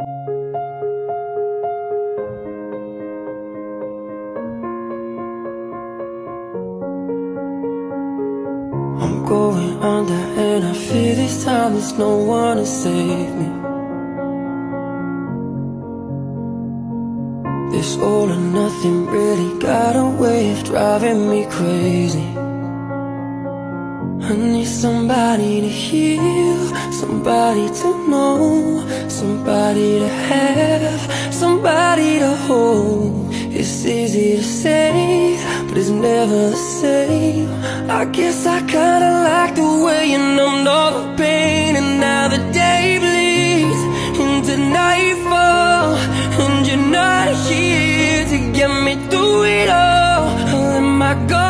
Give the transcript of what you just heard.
I'm going under and I fear this time there's no one to save me. This all or nothing really got a way of driving me crazy. I need somebody to heal, somebody to know, somebody to have, somebody to hold. It's easy to say, but it's never the same. I guess I kinda like the way you numbed all the pain. And now the day bleeds into nightfall, and you're not here to get me through it all. I let my guard